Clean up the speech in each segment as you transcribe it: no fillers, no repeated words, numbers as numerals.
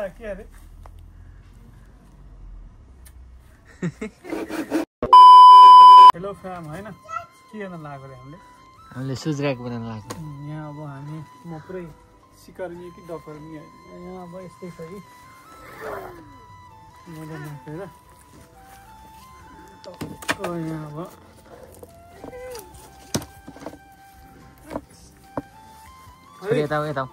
के अरे hello fam हैन के गर्न लाग्यो रे हामीले सुजराक बनाउन लाग्यो यहाँ अब हामी म पुरै सिकर्मी कि डकर्मी यहाँ अब यस्तै छ कि मैले नाखेर यहाँ अब यता यता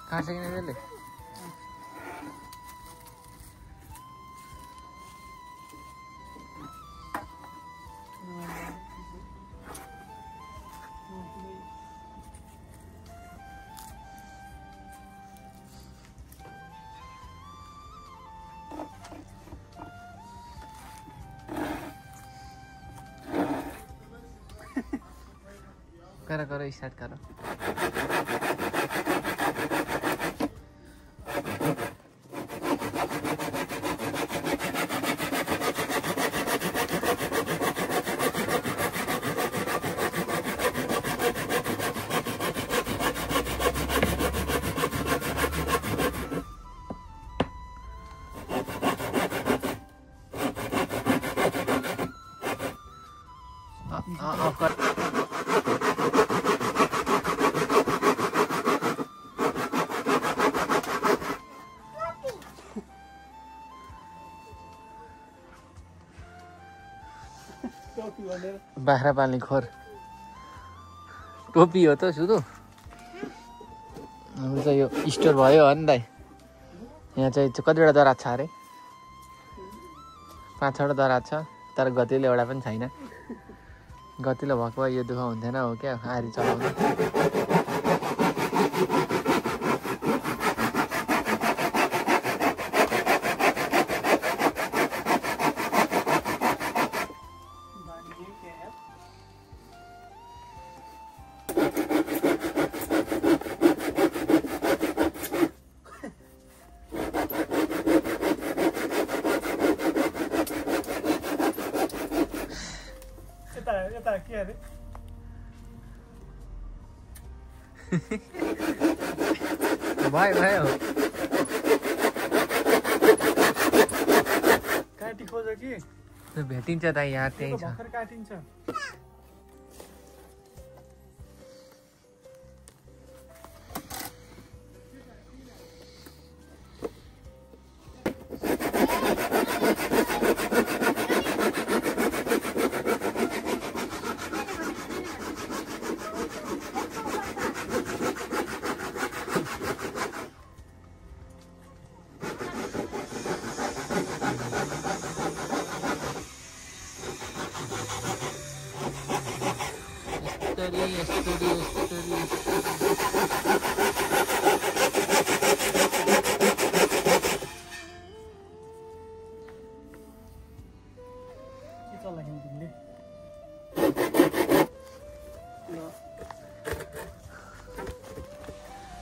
काट्छ कि त्यसले करो स्टार्ट करो बाख्रा पाल्ने खोर टोपी हो त सुधु हाम्रो चाहिँ यो स्टोर भयो हो नि दाइ यहाँ चाहिँ कतिवटा दराज छ अरे 5-6वटा दराज छ तर गतिलो एउटा पनि छैन गतिलो भएको भए यो दुःख हुन्थेन हो क्या आरी चलाउनु के अरे भयो काटी खोज कि भेटिन्छ त यहाँ त्यही छ भर्खर काटिन्छ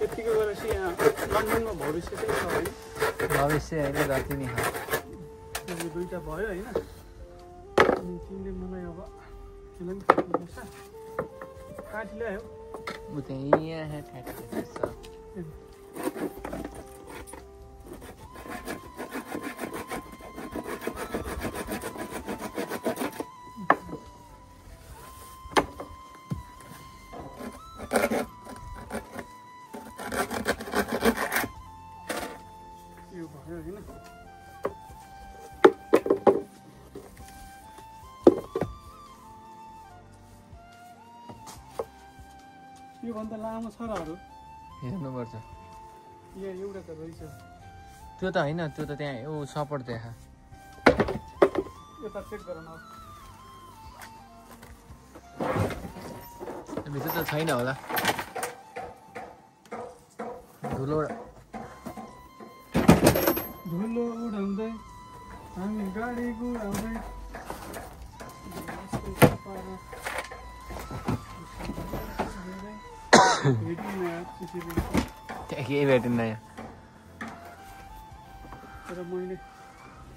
यतिको गरेपछि यहाँ लन्डनमा भविष्य चाहिँ छ होइन भविष्य होइन जति नै दुईवटा भयो होइन अनि तिमीले मलाई अब त्यसलाई पनि काट्नुपर्छ काटी ल्यायो ऊ चाहिँ यहाँ काटिदिन्छ योभन्दा लामो छ रहरू हेर्नुपर्छ यहाँ एउटा त रहेछ त्यो त होइन त्यो त त्यहाँ ऊ सपोर्ट देखा यता चेक गर न भित्र त छैन होला धुलो उडाउँदै हामी गाडी गुडाउँदै त्यहाँ केही भेटिन्न यहाँ तर मैले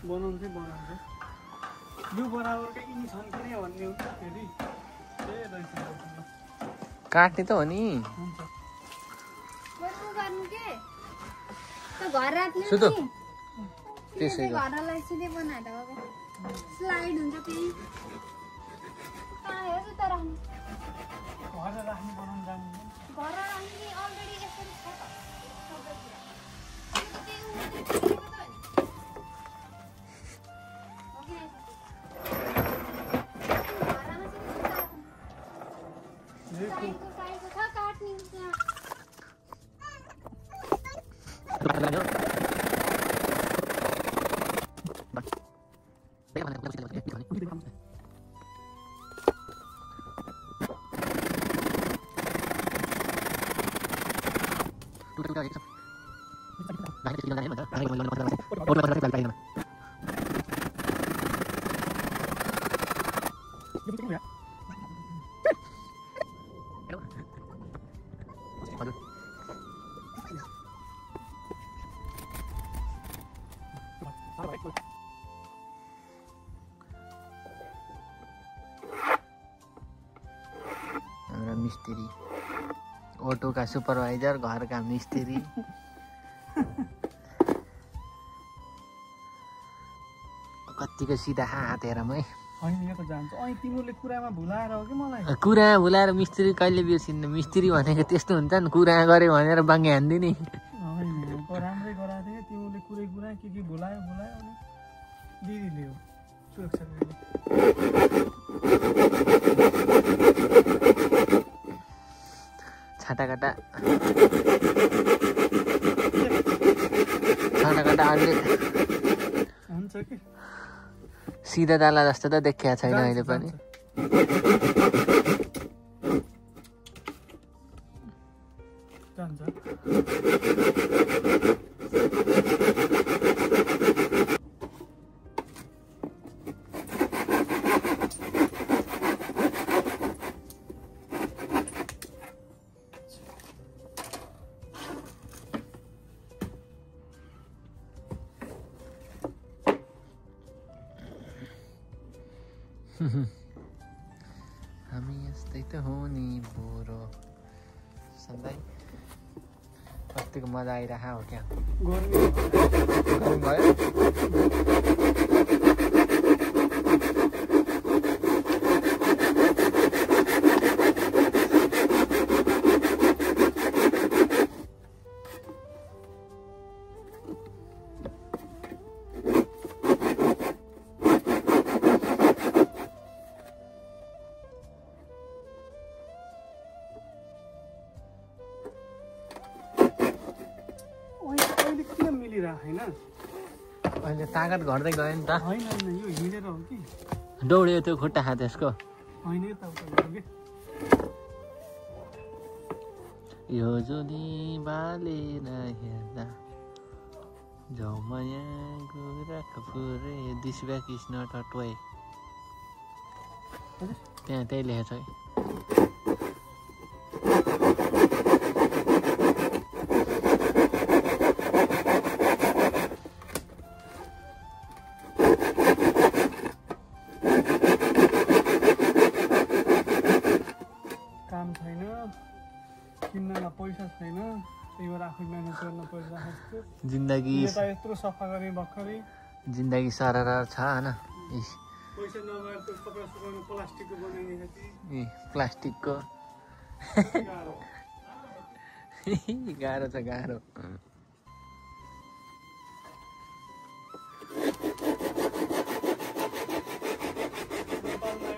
बनाउँछु यो बराबरकै यिनी छन् कि नै भन्ने हुन्छ फेरि काट्ने त हो नि सुतो त्यसै घरलाई सिधै बनाएर स्लाइड हुन्छ त्यही कहाँ हो त राख्ने घर राख्ने बनाउन जानु घर राख्ने अलरेडी यसरी छ त हाम्रो मिस्त्री अटोका सुपरभाइजर घरका मिस्त्री कतिको सिधा हात हेरमै होइन यो त जान्छ अनि तिमीले कुरामा भुलाएर हो कि मलाई कुरा भुलाएर मिस्त्री कहिले बिर्सिन्न मिस्त्री भनेको त्यस्तो हुन्छ नि कुरा गऱ्यो भनेर बाङ्गे हान्दिने होइन राम्रै गराएको थिएँ तिमीले कुरा के भुलायो अनि दिदीले हो सुरक्षा दिदीले छाटाकाटा अलि हुन्छ कि सिधा ताला जस्तो त देखिएको छैन अहिले पनि जान्छ हामी यस्तै त हो नि बोरो सधैँ कतिको मजा आइरहेको हो क्या गर्मी भयो होइन अहिले तागत घट्दै गयो नि त होइन यो हिँडेर हो कि दौड्यो त्यो खुट्टा खा त्यसको होइन यो जुनी बालेर हेर्दा Jhaumaya Gorakhpure this back is not a toy त्यहाँ त्यही लेखेको छ है पैसा छैन त्यही भएर आफै म्यानेज गर्न परिरहेको छु जिन्दगी यत्रो सफा गरेँ भर्खरै जिन्दगी सरर छ होइन पैसा नभएर त्यो कपडा सुकाउनु प्लास्टिकको बनाइदिएको थिएँ प्लास्टिकको गाह्रो छ गाह्रो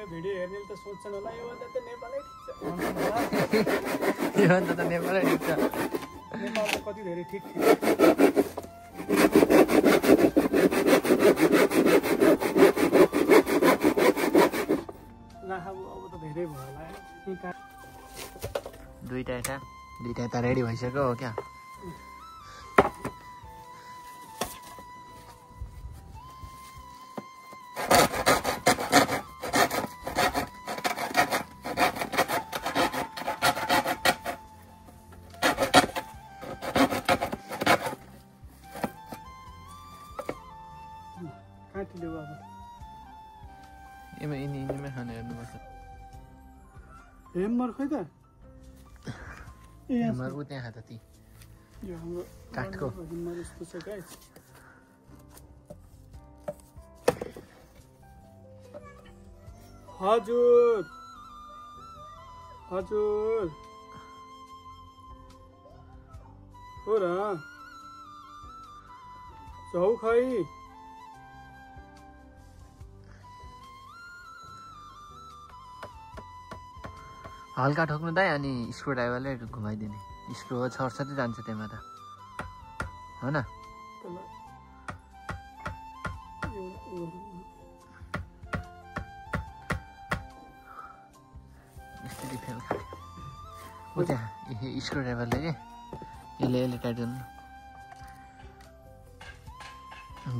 भिडियो हेर्नेले त सोच्छन् होला योभन्दा त नेपालै योभन्दा त नेपालै ठिक छ नेपाल त कति धेरै ठिक थियो अब त धेरै भयो होला दुईटा त रेडी भइसक्यो हो क्या काटिदेऊ अब यिनीमै खाने हेर्नुपर्छ हेमर खै त ए हेमर उ त्यहाँ त ती यो हाम्रो काठको हेमर यस्तो छ गाइस हजुर हजुर हो र जाऊ खै हल्का ठोक्नु दाइ अनि स्क्रू ड्राइभरले घुमाइदिने स्क्रू हो छर्छटै जान्छ त्यहाँ त हो न यसरी फेल खायो ऊ त्यहाँ स्क्रू ड्राइभरले के यसले टाइट गर्नु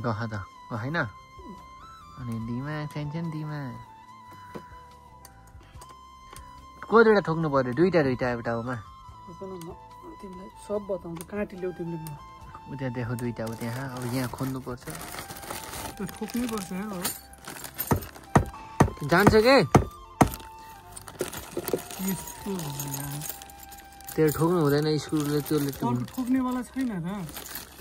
गह त होइन अनि दिमा चाहिन्छ नि दिमा कतिवटा ठोक्नु पर्यो दुईवटा एउटामा तिमीलाई सब बताउँछु काँटी ल्याउ तिमीले ऊ त्यहाँ देखो दुईवटा हो त्यहाँ अब यहाँ खोज्नुपर्छ त्यो ठोक्नै पर्छ हो जान्छ के यस्तो त्यो ठोक्नु हुँदैन स्क्रुले त्यसले ठोक्नेवाला छैन र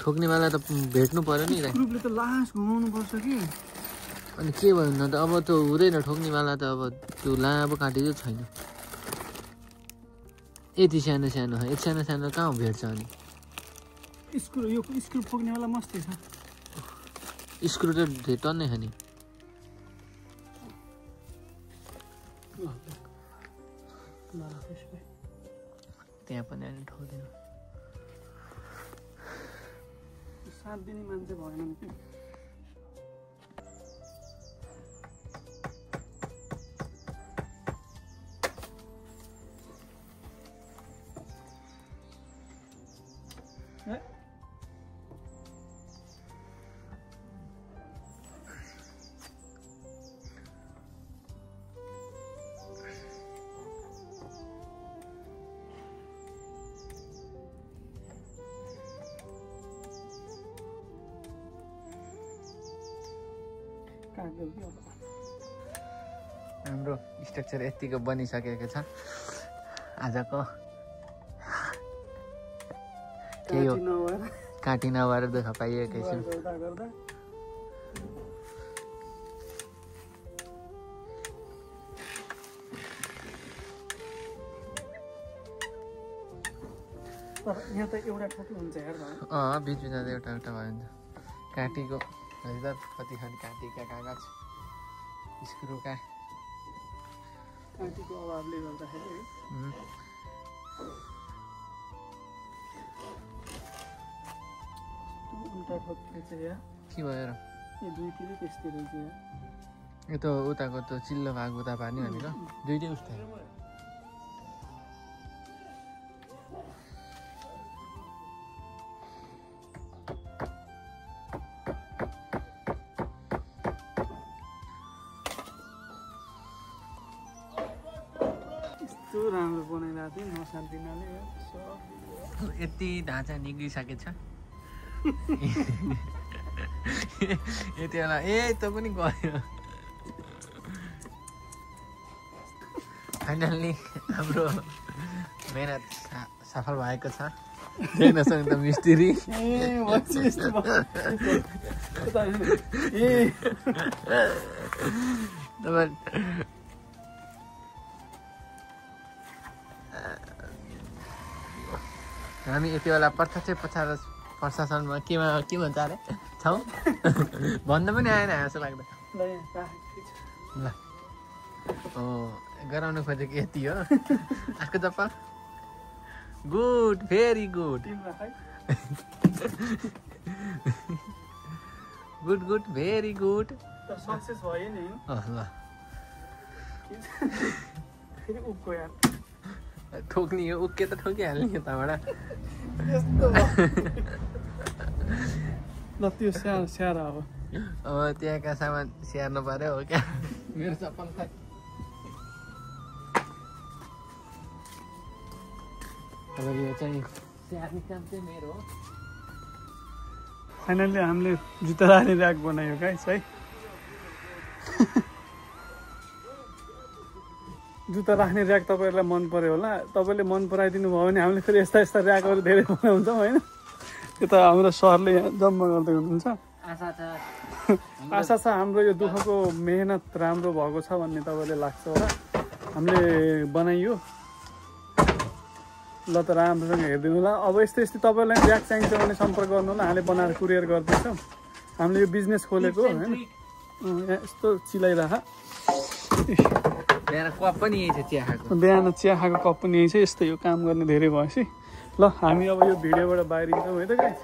ठोक्नेवाला त भेट्नु पर्यो नि स्क्रुले त लास्ट घुमाउनु पर्छ कि अनि के भयो न त अब त्यो हुँदैन ठोक्नेवाला त अब त्यो लामो काटेको छैन यति सानो सानो यति सानो सानो कहाँ भेट्छ अनि स्क्रु यो स्क्रु ठोक्नेवाला मस्तै छ स्क्रु त टन्नै छ नि त्यहाँ पनि अहिले ठोक्दैन साथ दिने मान्छे भएन नि कि हाम्रो स्ट्रक्चर यतिको बनिसकेको छ आजको के हो काटी नभएर दुःख पाइएकै छु यहाँ त एउटा ठोक्नु हुन्छ हेर बिच बिचमा एउटा भयो भने काटीको हजुर कति खालि काटीका कागज स्क्रुका काटीको अभावले गर्दाखेरि उल्टा ठोक्ने चाहिँ यहाँ के भयो र यो दुईतिर त्यस्तै रहेछ यहाँ यो त उताको त चिल्लो भाग उता पार्ने भनेको दुइटै उस्तो राम्रो बनाइरहेको थिएँ नशान्तिनाले यति ढाँचा निक्लिसकेको छ यति बेला त पनि गयो फाइनल्ली हाम्रो मेहनत सफल भएको छ देख्न सक्नु त मिस्त्री हामी यति बेला प्रत्यक्ष प्रशासनमा के भन्छ अरे छौँ भन्नु पनि आएन जस्तो लाग्दा ल गराउनु खोजेको यति हो आजको चप्पल good very good good good very good success भयो नि ल फेरि उक्को यार ठोक्ने हो उक्के त ठोकिहाल्ने यताबाट ल त्यो स्याहार अब त्यहाँका सामान स्याहार्नु पर्यो हो क्या मेरो चप्पल खै अब यो चाहिँ स्याहार्ने काम चाहिँ मेरो हो फाइनल्ली हामीले जुत्ता राख्ने ऱ्याक बनायो गाइस है जुत्ता राख्ने ऱ्याक तपाईँहरूलाई मन पर्यो होला। तपाईँले मन पराइदिनु भयो भने हामीले फेरि यस्ता यस्ता ऱ्याकहरू धेरै बनाउँछौँ होइन। त्यो त हाम्रो सरले यहाँ जम्मा गर्दै हुनुहुन्छ। आशा छ हाम्रो यो दुःखको मेहनत राम्रो भएको छ भन्ने तपाईँले लाग्छ होला। हामीले बनाइयो ल त राम्रोसँग हेरिदिनु होला। अब यस्तै यस्तै तपाईँलाई ऱ्याक चाहिन्छ भने सम्पर्क गर्नु होला, हामीले बनाएर कुरियर गरिदिन्छौँ। हामीले यो बिजनेस खोलेको होइन। यहाँ यस्तो चिलाइरह बिहान कप पनि यही छ चिया खाएको। बिहान चिया खाएको कप पनि यही छ। यस्तो यो काम गर्ने धेरै भएपछि ल हामी अब यो भिडियोबाट बाहिरिन्छौँ है त गाइस।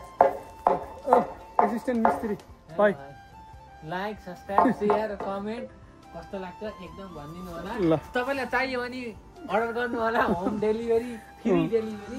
एसिस्टेन्ट मिस्त्री by. Like subscribe share comment कस्तो लाग्छ एकदम भनिदिनु होला। ल तपाईँलाई चाहियो भने अर्डर गर्नु होला। Home delivery free delivery.